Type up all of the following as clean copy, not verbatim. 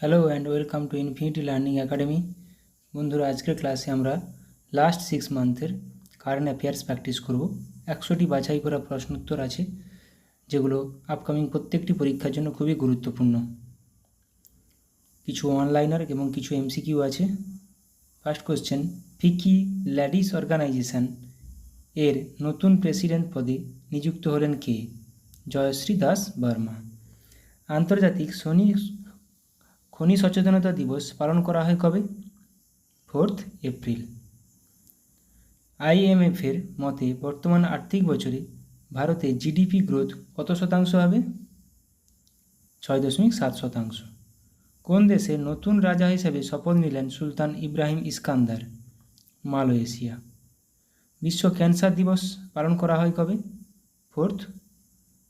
Hello and welcome to infinity learning academy. বন্ধুরা, আজকের ক্লাসে আমরা লাস্ট 6 মান্থের কারেন্ট অ্যাফেয়ার্স প্র্যাকটিস করব। 100টি বাছাই করা প্রশ্নোত্তর আছে, যেগুলো আপকামিং প্রত্যেকটি পরীক্ষার জন্য খুবই গুরুত্বপূর্ণ। কিছু অনলাইনার এবং কিছু এমসিকিউ আছে। ফার্স্ট কোশ্চেন, ফিকি লেডিস অর্গানাইজেশন এর নতুন প্রেসিডেন্ট পদে নিযুক্ত হলেন কে? জয়শ্রী দাস বর্মা। আন্তর্জাতিক খনি সচেতনতা দিবস পালন করা হয় কবে? 4 এপ্রিল। আইএমএফের মতে বর্তমান আর্থিক বছরে ভারতে জিডিপি গ্রোথ কত শতাংশ হবে? 6.7%। কোন দেশের নতুন রাজা হিসেবে শপথ নিলেন সুলতান ইব্রাহিম ইস্কান্দার? মালয়েশিয়া। বিশ্ব ক্যান্সার দিবস পালন করা হয় কবে? 4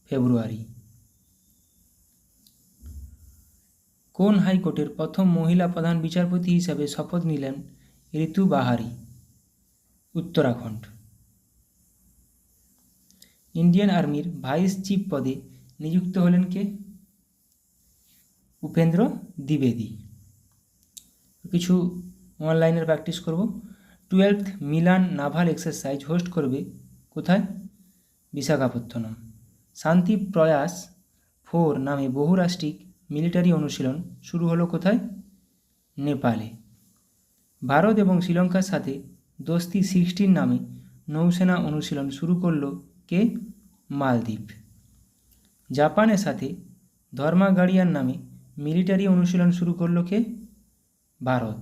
ফেব্রুয়ারি। কোন হাইকোর্টের প্রথম মহিলা প্রধান বিচারপতি হিসাবে শপথ নিলেন ঋতু বাহারি? উত্তরাখণ্ড। ইন্ডিয়ান আর্মির ভাইস চিফ পদে নিযুক্ত হলেন কে? উপেন্দ্র দ্বিবেদী। কিছু অনলাইনের প্র্যাকটিস করব। 12th Milan naval exercise host করবে কোথায়? বিশাখাপত্তনম। শান্তি প্রয়াস 4 নামে বহুরাষ্ট্রিক মিলিটারি অনুশীলন শুরু হলো কোথায়? নেপালে। ভারত এবং শ্রীলঙ্কার সাথে দোস্তি 16 নামে নৌসেনা অনুশীলন শুরু করল কে? মালদ্বীপ। জাপানের সাথে ধর্মাগাড়িয়ান নামে মিলিটারি অনুশীলন শুরু করলো কে? ভারত।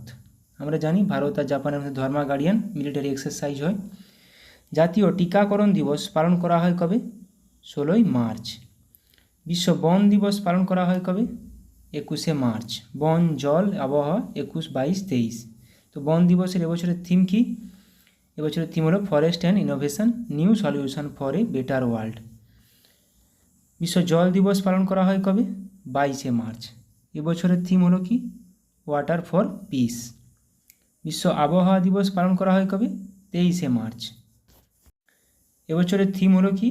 আমরা জানি ভারত আর জাপানের মধ্যে ধর্মাগাড়িয়ান মিলিটারি এক্সারসাইজ হয়। জাতীয় টিকাকরণ দিবস পালন করা হয় কবে? 16 মার্চ। বিশ্ব বন দিবস পালন করা হয় কবে? 21 মার্চ। বন, জল, আবহাওয়া 21, 22, 23। তো বন দিবসের এবছরের থিম কি? এবছরের থিম হলো forest and innovation, new solution for a better world. বিশ্ব জল দিবস পালন করা হয় কবে? 22 মার্চ। এবছরের থিম হলো কি? Water for piece. বিশ্ব আবহাওয়া দিবস পালন করা হয় কবে? 23 মার্চ। এবছরের থিম হলো কি?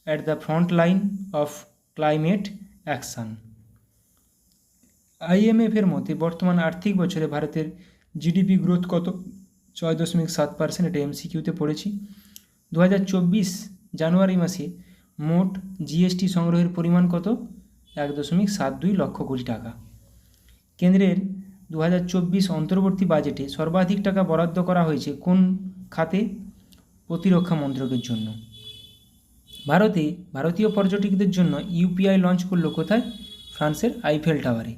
At the front line of climate action. আইএমএফের মতে বর্তমান আর্থিক বছরে ভারতের জিডিপি গ্রোথ কত? 6.7%। এটা এমসিকিউতে পড়েছি। 2024 জানুয়ারি মাসে মোট জিএসটি সংগ্রহের পরিমাণ কত? 1.72 লক্ষ কোটি টাকা। কেন্দ্রের 2024 অন্তর্বর্তী বাজেটে সর্বাধিক টাকা বরাদ্দ করা হয়েছে কোন খাতে? প্রতিরক্ষা মন্ত্রকের জন্য। ভারতীয় পর্যটকদের জন্য ইউপিআই লঞ্চ করলো কোথায়? ফ্রান্সের আইফেল টাওয়ারে।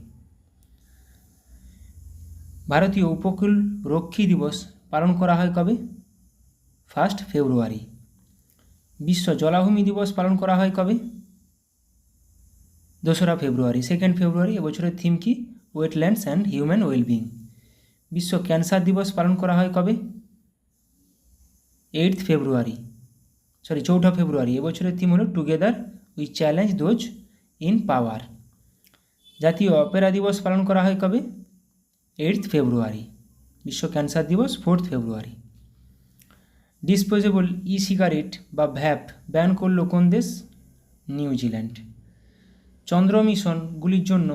ভারতীয় উপকূল রক্ষী দিবস পালন করা হয় কবে? 1 ফেব্রুয়ারি। বিশ্ব জলাভূমি দিবস পালন করা হয় কবে? 2 ফেব্রুয়ারি। 2 ফেব্রুয়ারি। এবছরের থিম কি? Wetlands and human wellbeing. বিশ্ব ক্যান্সার দিবস পালন করা হয় কবে? 4 ফেব্রুয়ারি। এবছরের থিম হলো together we challenge those in পাওয়ার। জাতীয় অপেরা দিবস পালন করা হয় কবে? 8 ফেব্রুয়ারি। বিশ্ব ক্যান্সার দিবস 4 ফেব্রুয়ারি। ডিসপোজেবল ই সিগারেট বা ভ্যাপ ব্যান করল কোন দেশ? নিউজিল্যান্ড। চন্দ্র মিশনগুলির জন্য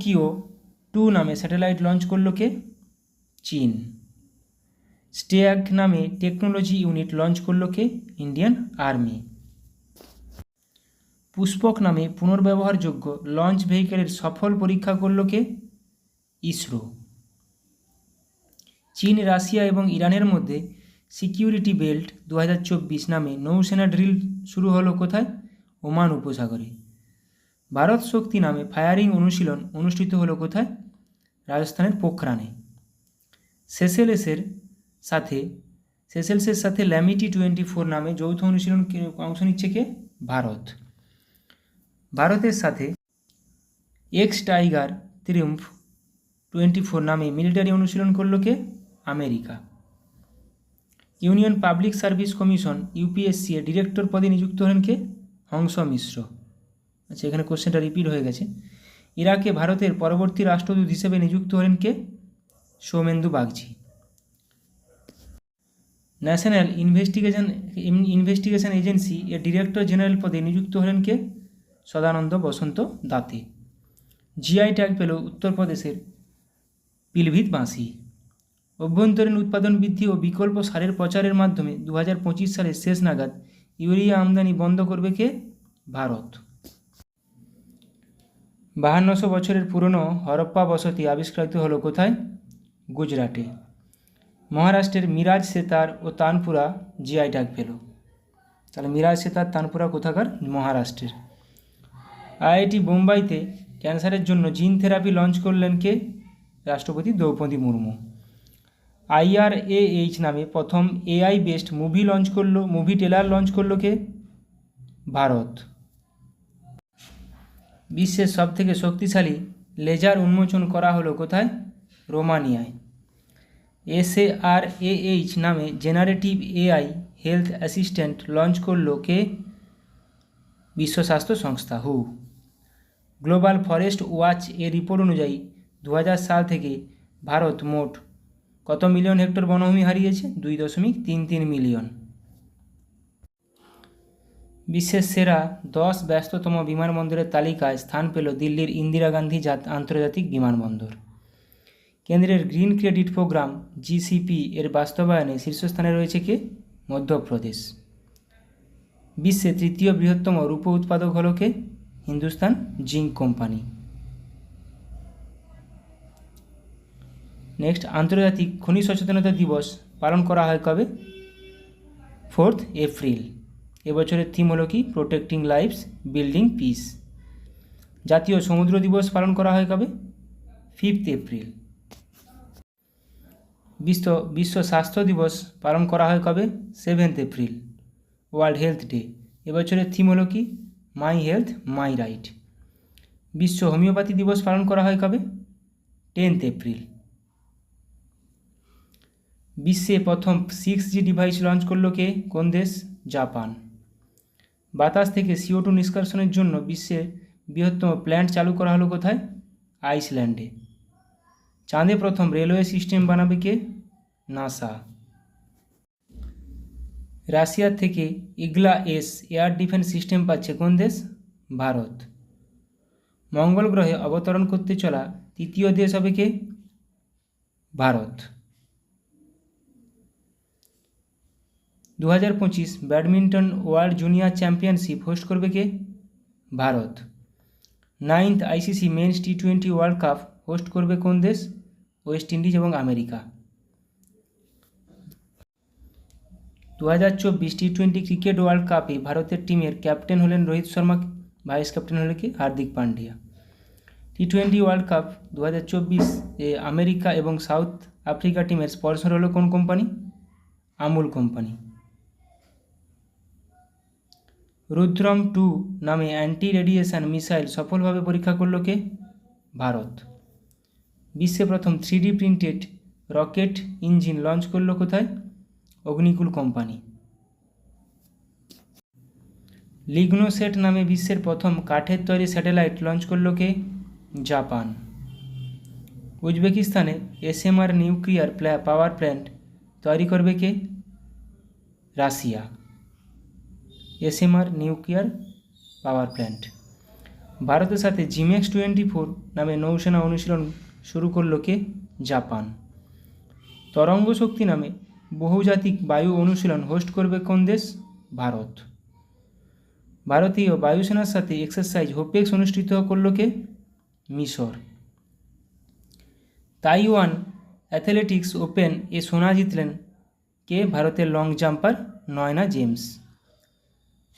কিউ 2 নামে স্যাটেলাইট লঞ্চ করল কে? চীন। স্টেয়াগ নামে টেকনোলজি ইউনিট লঞ্চ করল কে? Indian army. পুষ্পক নামে পুনর্ব্যবহারযোগ্য লঞ্চ ভেহিকেলের সফল পরীক্ষা করল কে? ইসরো। চীন, রাশিয়া এবং ইরানের মধ্যে সিকিউরিটি বেল্ট 2024 নামে নৌসেনা ড্রিল শুরু হলো কোথায়? ওমান উপসাগরে। ভারত শক্তি নামে ফায়ারিং অনুশীলন অনুষ্ঠিত হলো কোথায়? রাজস্থানের পোখরানে। সেসেলসের সাথে ল্যামিটি 24 নামে যৌথ অনুশীলন অংশ নিচ্ছে কে? ভারত। ভারতের সাথে এক্স টাইগার ট্রিউম্ফ 24 নামে মিলিটারি অনুশীলন করল কে? America. Union Public Service Commission UPSC এর ডিরেক্টর পদে নিযুক্ত হলেন কে? হংস মিশ্র। আচ্ছা, এখানে কোশ্চেনটা রিপিট হয়ে গেছে। ইরাকে ভারতের পরবর্তী রাষ্ট্রদূত হিসেবে নিযুক্ত হলেন কে? Soumendu Bagchi. National Investigation Agency এর ডিরেক্টর জেনারেল পদে নিযুক্ত হলেন কে? সদানন্দ বসন্ত দাতে। জিআই ট্যাগ পেল উত্তরপ্রদেশের পিলভিত বাঁশি। অভ্যন্তরীণ উৎপাদন বৃদ্ধি ও বিকল্প সারের প্রচারের মাধ্যমে 2025 সালের শেষ নাগাদ ইউরিয়া আমদানি বন্ধ করবে কে? ভারত। 5200 বছরের পুরনো হরপ্পা বসতি আবিষ্কৃত হলো কোথায়? গুজরাটে। মহারাষ্ট্রের মিরাজ সেতার ও তানপুরা জিআই ট্যাগ পেল। তাহলে মিরাজ সেতার তানপুরা কোথাকার? মহারাষ্ট্রের। আইআইটি বোম্বাইতে ক্যান্সারের জন্য জিন থেরাপি লঞ্চ করলেন কে? রাষ্ট্রপতি দ্রৌপদী মুর্মু। IRAH নামে প্রথম AI based movie trailer launch করলো কে? ভারত। বিশ্বের সবথেকে শক্তিশালী লেজার উন্মোচন করা হলো কোথায়? রোমানিয়ায়। SARAH নামে generative AI health assistant launch করলো কে? বিশ্ব স্বাস্থ্য সংস্থা হু। গ্লোবাল ফরেস্ট ওয়াচ এর রিপোর্ট অনুযায়ী 2000 সাল থেকে ভারত মোট কত মিলিয়ন হেক্টর বনভূমি হারিয়েছে? 2.33 মিলিয়ন। বিশ্বের সেরা 10 ব্যস্ততম বিমানবন্দরের তালিকায় স্থান পেল দিল্লির ইন্দিরা গান্ধী আন্তর্জাতিক বিমানবন্দর। কেন্দ্রের গ্রিন ক্রেডিট প্রোগ্রাম GCP এর বাস্তবায়নে শীর্ষস্থানে রয়েছে কে? মধ্যপ্রদেশ। বিশ্বের তৃতীয় বৃহত্তম রূপো উৎপাদক হল কে? Hindustan Zinc company. নেক্সট, আন্তর্জাতিক খনি সচেতনতা দিবস পালন করা হয় কবে? 4 এপ্রিল। এবছরের থিম হলো কি? Protecting lives building peace. জাতীয় সমুদ্র দিবস পালন করা হয় কবে? 5 এপ্রিল। বিশ্ব স্বাস্থ্য দিবস পালন করা হয় কবে? 7 এপ্রিল। World health day. এবছরের থিম হলো কি? My health my right. বিশ্ব হোমিওপ্যাথি দিবস পালন করা হয় কবে? 10 এপ্রিল। বিশ্বে প্রথম 6G ডিভাইস লঞ্চ করলো কে? কোন দেশ? জাপান। বাতাস থেকে CO2 নিষ্কাশনের জন্য বিশ্বের বৃহত্তম প্ল্যান্ট চালু করা হলো কোথায়? আইসল্যান্ডে। চাঁদে প্রথম রেলওয়ে সিস্টেম বানাবে কে? নাসা। রাশিয়ার থেকে ইগলা-S এয়ার ডিফেন্স সিস্টেম পাচ্ছে কোন দেশ? ভারত। মঙ্গল গ্রহে অবতরণ করতে চলা তৃতীয় দেশ হবে কে? Bharat. 2025 badminton World Junior Championship host করবে কে? Bharat. 9th ICC men's T20 World Cup host করবে কোন দেশ? ওয়েস্ট ইন্ডিজ এবং আমেরিকা। 2024 T20 ক্রিকেট ওয়ার্ল্ড কাপে ভারতের টিমের ক্যাপ্টেন হলেন রোহিত শর্মা, ভাইস ক্যাপ্টেন হলেন কি? Hardik Pandya. T20 World cup 2024 এ আমেরিকা এবং সাউথ আফ্রিকা টিমের স্পন্সর হলো কোন কোম্পানি? আমুল কোম্পানি। রুদ্রম 2 নামে অ্যান্টি রেডিয়েশন মিসাইল সফলভাবে পরীক্ষা করল কে? ভারত। বিশ্বে প্রথম 3D printed rocket engine launch করল কোথায়? অগ্নিকুল কোম্পানি। লিগনোসেট নামে বিশ্বের প্রথম কাঠের তৈরি স্যাটেলাইট লঞ্চ করল কে? জাপান। উজবেকিস্তানে SMR নিউক্লিয়ার পাওয়ার প্ল্যান্ট তৈরি করবে কে? Russia. SMR nuclear power plant. ভারতের সাথে জিম্যাক্স 24 নামে নৌসেনা অনুশীলন শুরু করল কে? জাপান। তরঙ্গ শক্তি নামে বহুজাতিক বায়ু অনুশীলন হোস্ট করবে কোন দেশ? ভারত। ভারতীয় বায়ুসেনার সাথে এক্সারসাইজ হোপেক্স অনুষ্ঠিত করল কে? মিশর। তাইওয়ান অ্যাথলেটিক্স ওপেন এ সোনা জিতলেন কে? ভারতের long jumper Nayana James.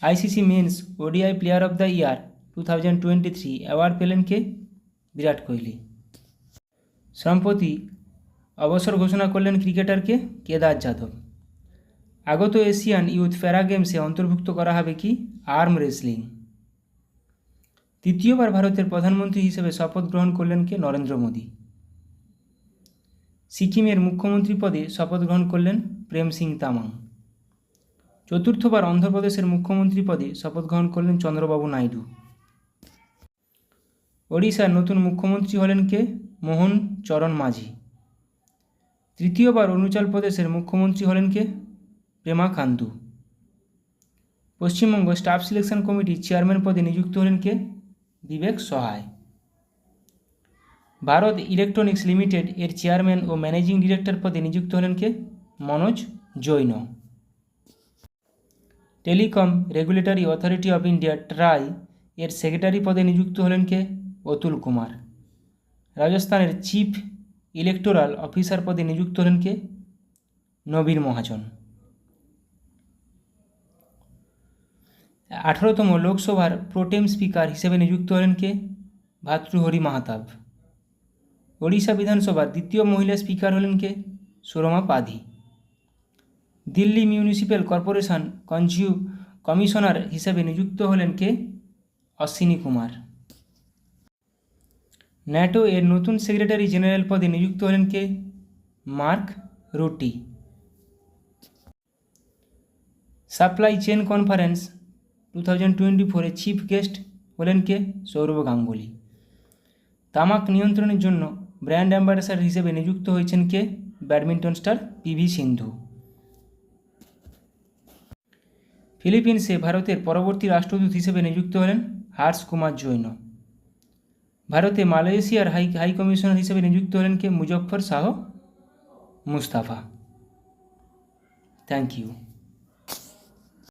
ICC men's ODI player of the year 2023 award পেলেন কে? বিরাট কোহলি। সম্প্রতি অবসর ঘোষণা করলেন ক্রিকেটারকে? কেদার যাদব। আগত এশিয়ান ইউথ প্যারা গেমসে অন্তর্ভুক্ত করা হবে কি? Arm wrestling. তৃতীয়বার ভারতের প্রধানমন্ত্রী হিসেবে শপথ গ্রহণ করলেন কে? নরেন্দ্র মোদী। সিকিমের মুখ্যমন্ত্রী পদে শপথ গ্রহণ করলেন প্রেম সিং তামাং। চতুর্থবার অন্ধ্রপ্রদেশের মুখ্যমন্ত্রী পদে শপথ গ্রহণ করলেন চন্দ্রবাবু নাইডু। ওড়িশার নতুন মুখ্যমন্ত্রী হলেন কে? মোহন চরণ মাঝি। তৃতীয়বার অরুণাচল প্রদেশের মুখ্যমন্ত্রী হলেন কে? পেমা খান্ডু। পশ্চিমবঙ্গ স্টাফ সিলেকশন কমিটির চেয়ারম্যান পদে নিযুক্ত হলেন কে? বিবেক সহায়। ভারত ইলেকট্রনিক্স লিমিটেড এর চেয়ারম্যান ও ম্যানেজিং ডিরেক্টর পদে নিযুক্ত হলেন কে? Manoj Jain. Telecom Regulatory Authority of India TRAI এর সেক্রেটারি পদে নিযুক্ত হলেন কে? অতুল কুমার। রাজস্থানের চিফ ইলেকটোরাল অফিসার পদে নিযুক্ত হলেন কে? নবীন মহাজন। 18তম লোকসভার প্রোটেম স্পিকার হিসেবে নিযুক্ত হলেন কে? ভাতৃহরি মাহাতাব। ওড়িশা বিধানসভার দ্বিতীয় মহিলা স্পিকার হলেন কে? Surama Padhi. Delhi Municipal Corporation commissioner হিসেবে নিযুক্ত হলেন কে? অশ্বিনী কুমার। ন্যাটো এর নতুন সেক্রেটারি জেনারেল পদে নিযুক্ত হলেন কে? মার্ক রুটি। Supply chain conference 2024 chief guest হলেন কে? সৌরভ গাঙ্গুলি। তামাক নিয়ন্ত্রণের জন্য ব্র্যান্ড অ্যাম্বাসাডর হিসেবে নিযুক্ত হয়েছেন কে? ব্যাডমিন্টন স্টার পিভি সিন্ধু। ফিলিপিন্সে ভারতের পরবর্তী রাষ্ট্রদূত হিসেবে নিযুক্ত হলেন হর্ষ কুমার জৈন। ভারতে মালয়েশিয়ার হাই কমিশনার হিসেবে নিযুক্ত হলেন কে? মুজফ্ফর শাহ মুস্তাফা। Thank you.